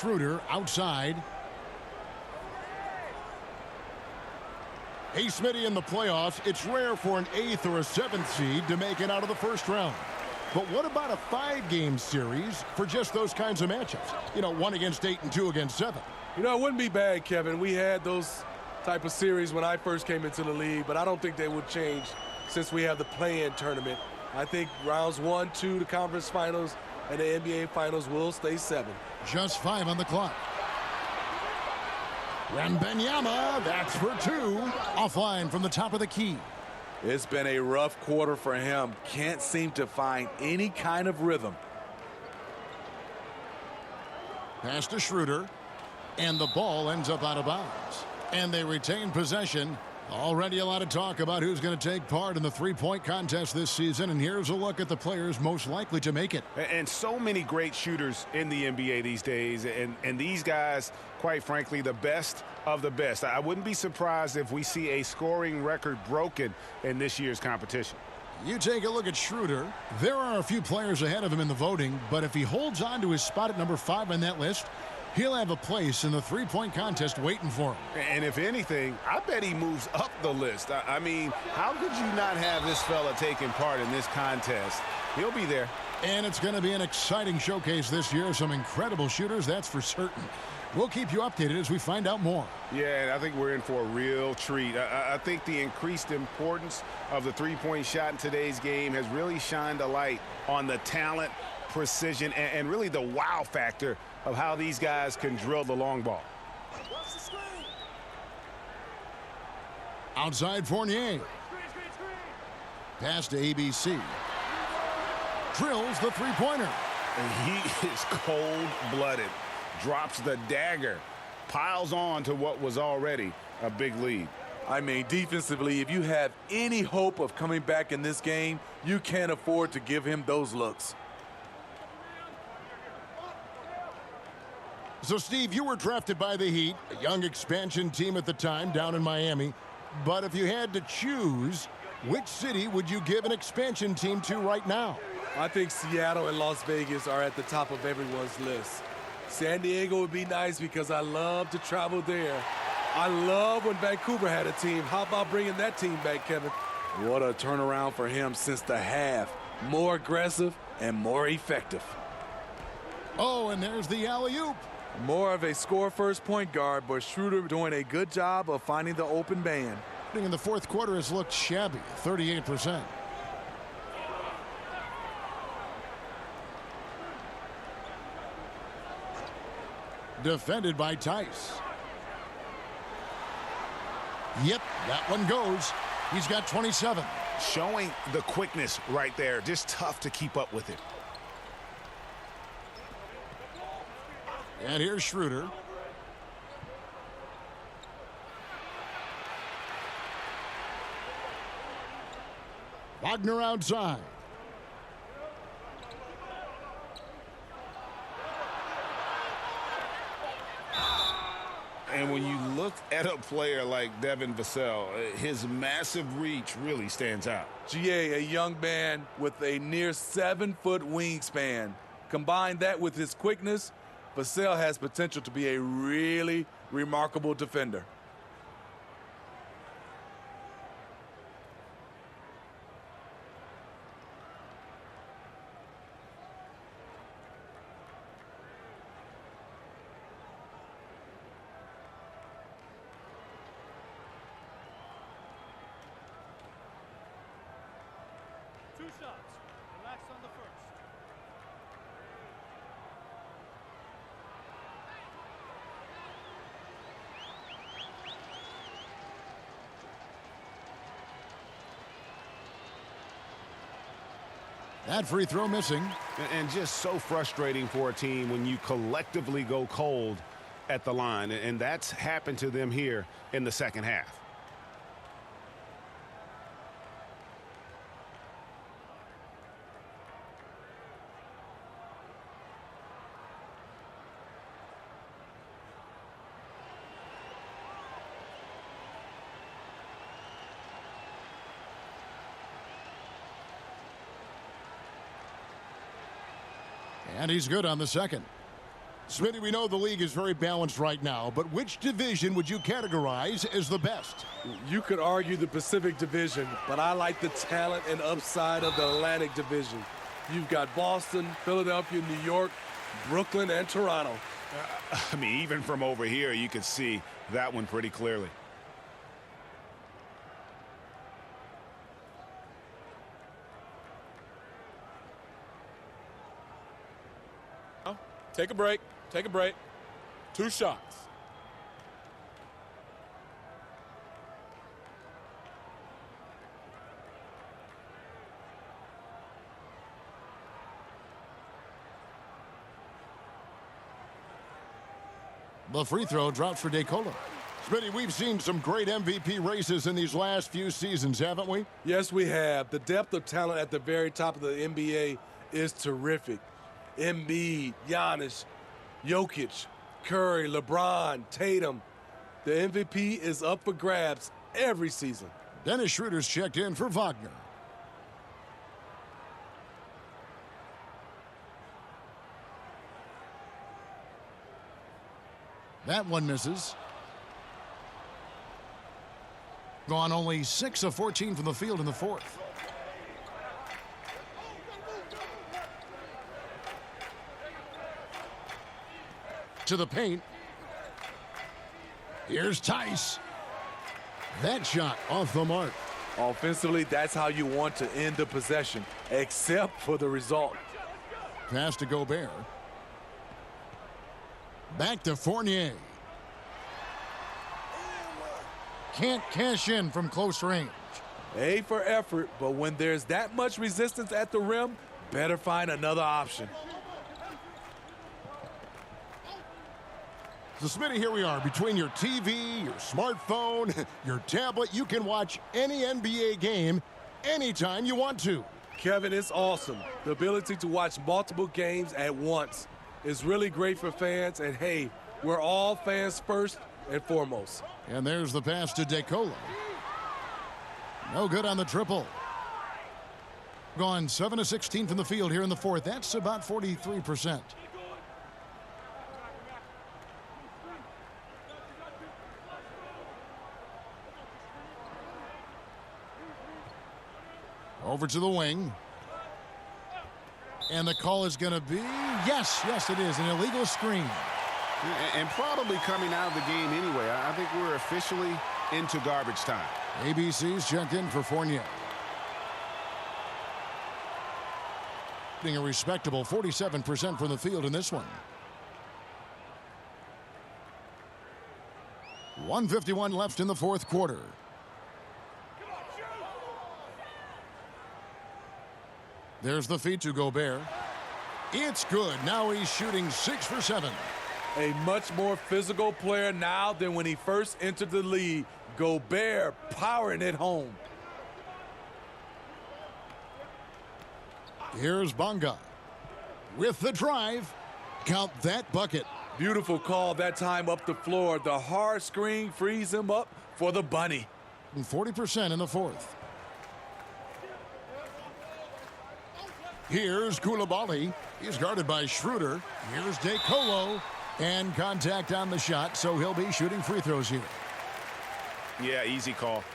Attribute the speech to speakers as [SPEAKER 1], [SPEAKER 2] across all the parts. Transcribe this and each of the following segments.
[SPEAKER 1] Schroeder outside. Hey, Smitty, in the playoffs, it's rare for an 8th or a 7th seed to make it out of the first round. But what about a 5-game series for just those kinds of matchups? You know, 1 against 8 and 2 against 7.
[SPEAKER 2] You know, it wouldn't be bad, Kevin. We had those type of series when I first came into the league, but I don't think they would change since we have the play-in tournament. I think rounds 1, 2, the conference finals, and the NBA finals will stay 7.
[SPEAKER 1] Just 5 on the clock. Wembanyama, that's for 2. Offline from the top of the key.
[SPEAKER 3] It's been a rough quarter for him. Can't seem to find any kind of rhythm.
[SPEAKER 1] Pass to Schroeder. And the ball ends up out of bounds. And they retain possession. Already a lot of talk about who's going to take part in the three-point contest this season. And here's a look at the players most likely to make it.
[SPEAKER 4] And so many great shooters in the NBA these days. And these guys, quite frankly, the best of the best. I wouldn't be surprised if we see a scoring record broken in this year's competition.
[SPEAKER 1] You take a look at Schroeder. There are a few players ahead of him in the voting, but if he holds on to his spot at number 5 on that list, he'll have a place in the three-point contest waiting for him.
[SPEAKER 4] And if anything, I bet he moves up the list. I mean, how could you not have this fella taking part in this contest? He'll be there.
[SPEAKER 1] And it's going to be an exciting showcase this year. Some incredible shooters, that's for certain. We'll keep you updated as we find out more.
[SPEAKER 4] Yeah, and I think we're in for a real treat. I think the increased importance of the three-point shot in today's game has really shined a light on the talent, precision, and really the wow factor of how these guys can drill the long ball.
[SPEAKER 1] Outside Fournier. Pass to ABC. Drills the three-pointer.
[SPEAKER 4] And he is cold-blooded. Drops the dagger. Piles on to what was already a big lead.
[SPEAKER 3] I mean, defensively, if you have any hope of coming back in this game, you can't afford to give him those looks.
[SPEAKER 1] So, Steve, you were drafted by the Heat, a young expansion team at the time down in Miami. But if you had to choose, which city would you give an expansion team to right now?
[SPEAKER 2] I think Seattle and Las Vegas are at the top of everyone's list. San Diego would be nice because I love to travel there. I love when Vancouver had a team. How about bringing that team back, Kevin?
[SPEAKER 3] What a turnaround for him since the half. More aggressive and more effective.
[SPEAKER 1] Oh, and there's the alley-oop.
[SPEAKER 3] More of a score-first point guard, but Schroeder doing a good job of finding the open man.
[SPEAKER 1] In the fourth quarter has looked shabby, 38%. Defended by Tice. Yep, that one goes. He's got 27.
[SPEAKER 4] Showing the quickness right there. Just tough to keep up with it.
[SPEAKER 1] And here's Schroeder. Wagner outside.
[SPEAKER 4] And when you look at a player like Devin Vassell, his massive reach really stands out.
[SPEAKER 3] GA, a young man with a near 7-foot wingspan. Combine that with his quickness, Vassell has potential to be a really remarkable defender.
[SPEAKER 5] Two shots. Relax on the first.
[SPEAKER 1] That free throw missing.
[SPEAKER 4] And just so frustrating for a team when you collectively go cold at the line. And that's happened to them here in the second half.
[SPEAKER 1] And he's good on the second. Smitty, we know the league is very balanced right now, but which division would you categorize as the best?
[SPEAKER 2] You could argue the Pacific Division, but I like the talent and upside of the Atlantic Division. You've got Boston, Philadelphia, New York, Brooklyn, and Toronto.
[SPEAKER 4] I mean, even from over here, you can see that one pretty clearly.
[SPEAKER 3] Take a break. Take a break. 2 shots.
[SPEAKER 1] The free throw drops for DeColo. Smitty, we've seen some great MVP races in these last few seasons, haven't we?
[SPEAKER 2] Yes, we have. The depth of talent at the very top of the NBA is terrific. Embiid, Giannis, Jokic, Curry, LeBron, Tatum. The MVP is up for grabs every season.
[SPEAKER 1] Dennis Schroeder's checked in for Wagner. That one misses. Gone only 6 of 14 from the field in the fourth. To the paint. Here's Tice. That shot off the mark.
[SPEAKER 3] Offensively, that's how you want to end the possession, except for the result.
[SPEAKER 1] Pass to Gobert. Back to Fournier. Can't cash in from close range.
[SPEAKER 3] A for effort, but when there's that much resistance at the rim, better find another option.
[SPEAKER 1] So, Smitty, here we are. Between your TV, your smartphone, your tablet, you can watch any NBA game anytime you want to.
[SPEAKER 2] Kevin, it's awesome. The ability to watch multiple games at once is really great for fans. And, hey, we're all fans first and foremost.
[SPEAKER 1] And there's the pass to DeColo. No good on the triple. Gone 7 of 16 from the field here in the fourth. That's about 43%. Over to the wing. And the call is going to be, yes, it is, an illegal screen.
[SPEAKER 4] And probably coming out of the game anyway. I think we're officially into garbage time.
[SPEAKER 1] ABC's checked in for Fournier. Getting a respectable 47% from the field in this one. 1:51 left in the fourth quarter. There's the feed to Gobert. It's good. Now he's shooting 6 for 7.
[SPEAKER 2] A much more physical player now than when he first entered the league. Gobert powering it home.
[SPEAKER 1] Here's Bonga with the drive. Count that bucket.
[SPEAKER 2] Beautiful call that time up the floor. The hard screen frees him up for the bunny.
[SPEAKER 1] 40% in the fourth. Here's Koulibaly. He's guarded by Schroeder. Here's DeColo. And contact on the shot, so he'll be shooting free throws here.
[SPEAKER 4] Yeah, easy call.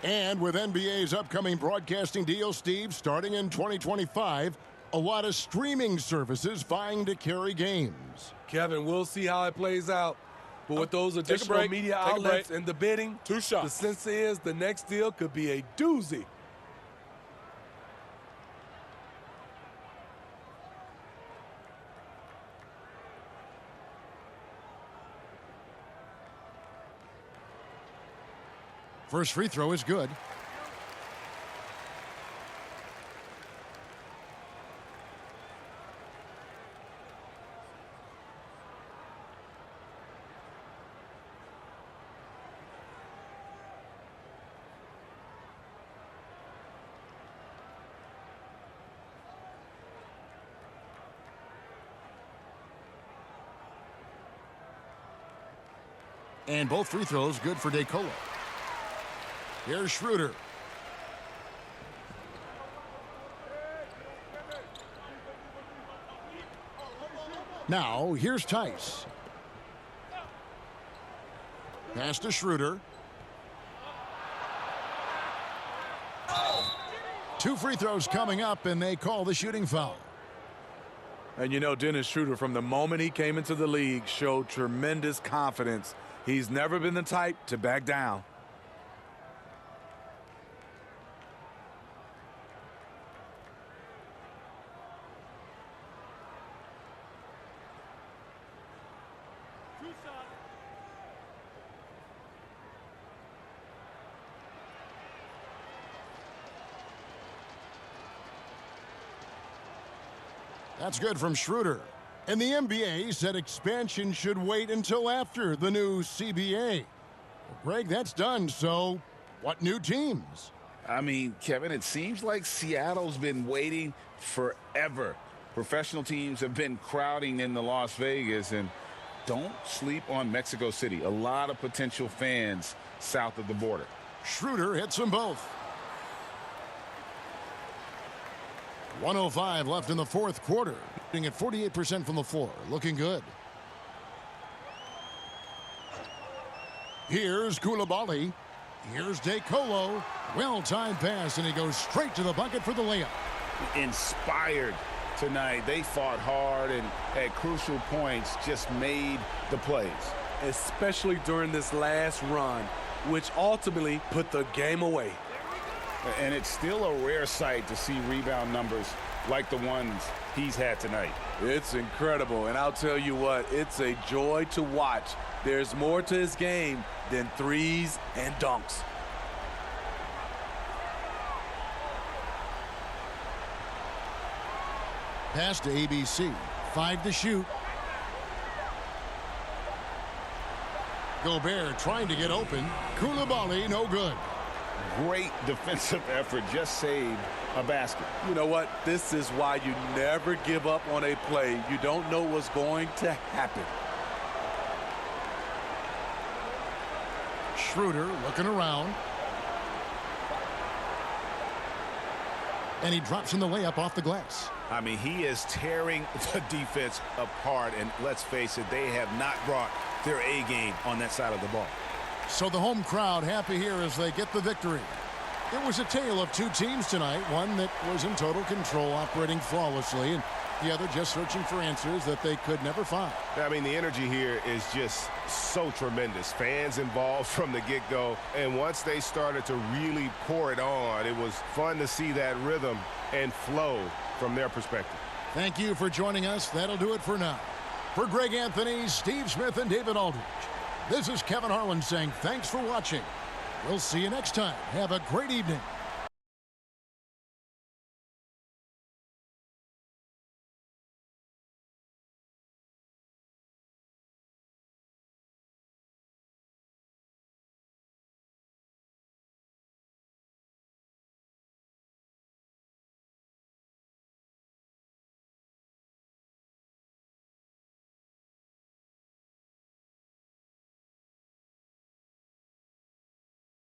[SPEAKER 1] And with NBA's upcoming broadcasting deal, Steve, starting in 2025, a lot of streaming services vying to carry games.
[SPEAKER 2] Kevin, we'll see how it plays out. But with those additional media outlets and the bidding,
[SPEAKER 3] 2 shots.
[SPEAKER 2] The sense is the next deal could be a doozy.
[SPEAKER 1] First free throw is good. And both free throws good for DeColo. Here's Schroeder. Now, here's Tice. Pass to Schroeder. 2 free throws coming up, and they call the shooting foul.
[SPEAKER 3] And you know, Dennis Schroeder, from the moment he came into the league, showed tremendous confidence. He's never been the type to back down.
[SPEAKER 5] Two shots.
[SPEAKER 1] That's good from Schroeder. And the NBA said expansion should wait until after the new CBA. Well, Greg, that's done, so what new teams?
[SPEAKER 4] I mean, Kevin, it seems like Seattle's been waiting forever. Professional teams have been crowding into Las Vegas, and don't sleep on Mexico City. A lot of potential fans south of the border.
[SPEAKER 1] Schroeder hits them both. 1:05 left in the fourth quarter. Shooting at 48% from the floor. Looking good. Here's Koulibaly. Here's DeColo. Well-timed pass, and he goes straight to the bucket for the layup.
[SPEAKER 4] Inspired tonight. They fought hard and at crucial points just made the plays.
[SPEAKER 2] Especially during this last run, which ultimately put the game away.
[SPEAKER 4] And it's still a rare sight to see rebound numbers like the ones he's had tonight.
[SPEAKER 3] It's incredible, and I'll tell you what, it's a joy to watch. There's more to his game than threes and dunks.
[SPEAKER 1] Pass to ABC. 5 to shoot. Gobert trying to get open. Koulibaly, no good.
[SPEAKER 4] Great defensive effort, just saved a basket.
[SPEAKER 2] You know what? This is why you never give up on a play. You don't know what's going to happen.
[SPEAKER 1] Schroeder looking around. And he drops in the layup off the glass.
[SPEAKER 4] I mean, he is tearing the defense apart, and let's face it, they have not brought their A game on that side of the ball.
[SPEAKER 1] So the home crowd happy here as they get the victory. It was a tale of two teams tonight, one that was in total control, operating flawlessly, and the other just searching for answers that they could never find.
[SPEAKER 4] I mean, the energy here is just so tremendous. Fans involved from the get-go, and once they started to really pour it on, it was fun to see that rhythm and flow from their perspective.
[SPEAKER 1] Thank you for joining us. That'll do it for now. For Greg Anthony, Steve Smith, and David Aldridge, this is Kevin Harlan saying thanks for watching. We'll see you next time. Have a great evening.